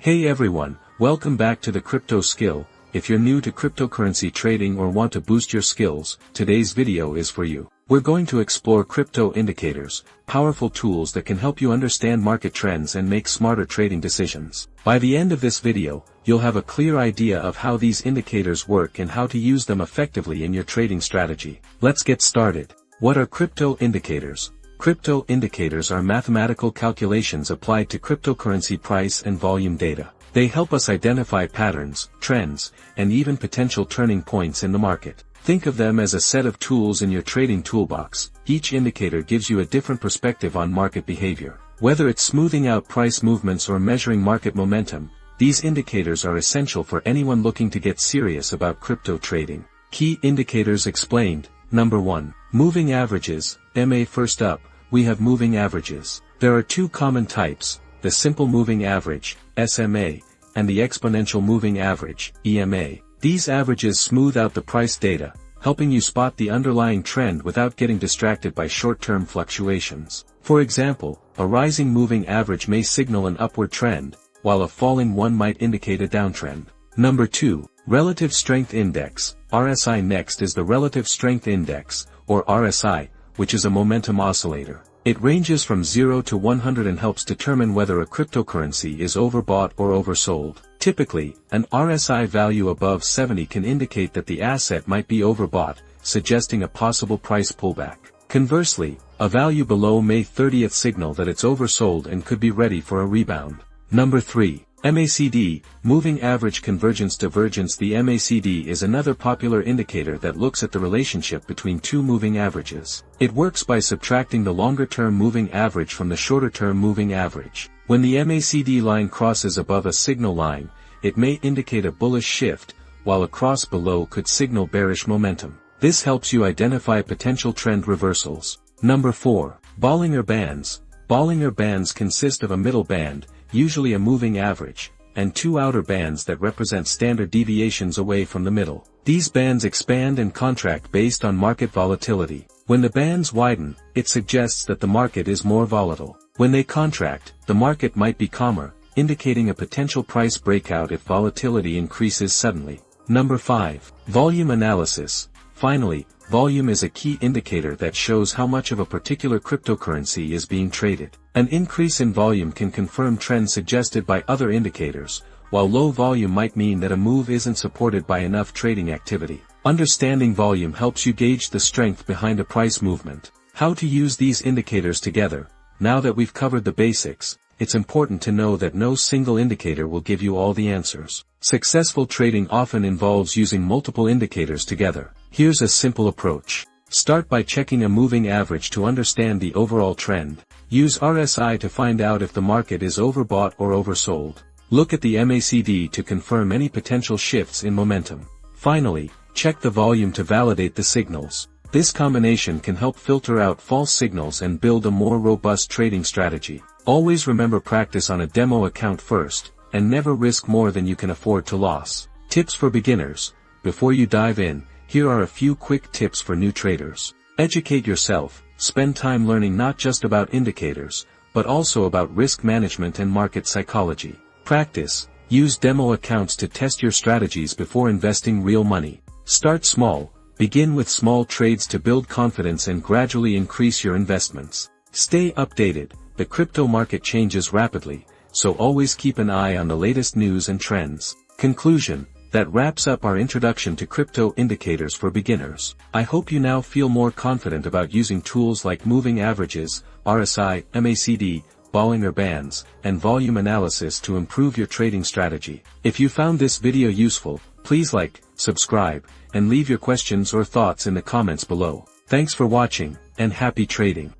Hey everyone, welcome back to the Crypto Skill. If you're new to cryptocurrency trading or want to boost your skills, today's video is for you. We're going to explore crypto indicators, powerful tools that can help you understand market trends and make smarter trading decisions. By the end of this video, you'll have a clear idea of how these indicators work and how to use them effectively in your trading strategy. Let's get started. What are crypto indicators? Crypto indicators are mathematical calculations applied to cryptocurrency price and volume data. They help us identify patterns, trends, and even potential turning points in the market. Think of them as a set of tools in your trading toolbox. Each indicator gives you a different perspective on market behavior. Whether it's smoothing out price movements or measuring market momentum, these indicators are essential for anyone looking to get serious about crypto trading. Key indicators explained. Number 1. Moving averages, MA. First up, we have moving averages. There are two common types, the simple moving average, SMA, and the exponential moving average, EMA. These averages smooth out the price data, helping you spot the underlying trend without getting distracted by short-term fluctuations. For example, a rising moving average may signal an upward trend, while a falling one might indicate a downtrend. Number 2. Relative Strength Index, RSI. Next is the Relative Strength Index, or RSI, which is a momentum oscillator. It ranges from 0 to 100 and helps determine whether a cryptocurrency is overbought or oversold. Typically, an RSI value above 70 can indicate that the asset might be overbought, suggesting a possible price pullback. Conversely, a value below May 30th signal that it's oversold and could be ready for a rebound. Number 3. MACD, Moving Average Convergence Divergence. The MACD is another popular indicator that looks at the relationship between two moving averages. It works by subtracting the longer-term moving average from the shorter-term moving average. When the MACD line crosses above a signal line, it may indicate a bullish shift, while a cross below could signal bearish momentum. This helps you identify potential trend reversals. Number 4. Bollinger Bands. Bollinger Bands consist of a middle band, usually a moving average, and two outer bands that represent standard deviations away from the middle. These bands expand and contract based on market volatility. When the bands widen, it suggests that the market is more volatile. When they contract, the market might be calmer, indicating a potential price breakout if volatility increases suddenly. Number 5. Volume Analysis. Finally, volume is a key indicator that shows how much of a particular cryptocurrency is being traded. An increase in volume can confirm trends suggested by other indicators, while low volume might mean that a move isn't supported by enough trading activity. Understanding volume helps you gauge the strength behind a price movement. How to use these indicators together. Now that we've covered the basics, it's important to know that no single indicator will give you all the answers. Successful trading often involves using multiple indicators together. Here's a simple approach. Start by checking a moving average to understand the overall trend. Use RSI to find out if the market is overbought or oversold. Look at the MACD to confirm any potential shifts in momentum. Finally, check the volume to validate the signals. This combination can help filter out false signals and build a more robust trading strategy. Always remember, practice on a demo account first, and never risk more than you can afford to lose. Tips for beginners. Before you dive in, here are a few quick tips for new traders. Educate yourself. Spend time learning not just about indicators, but also about risk management and market psychology. Practice. Use demo accounts to test your strategies before investing real money. Start small. Begin with small trades to build confidence and gradually increase your investments. Stay updated. The crypto market changes rapidly, so always keep an eye on the latest news and trends. Conclusion. That wraps up our introduction to crypto indicators for beginners. I hope you now feel more confident about using tools like moving averages, RSI, MACD, Bollinger Bands, and volume analysis to improve your trading strategy. If you found this video useful, please like, subscribe, and leave your questions or thoughts in the comments below. Thanks for watching, and happy trading.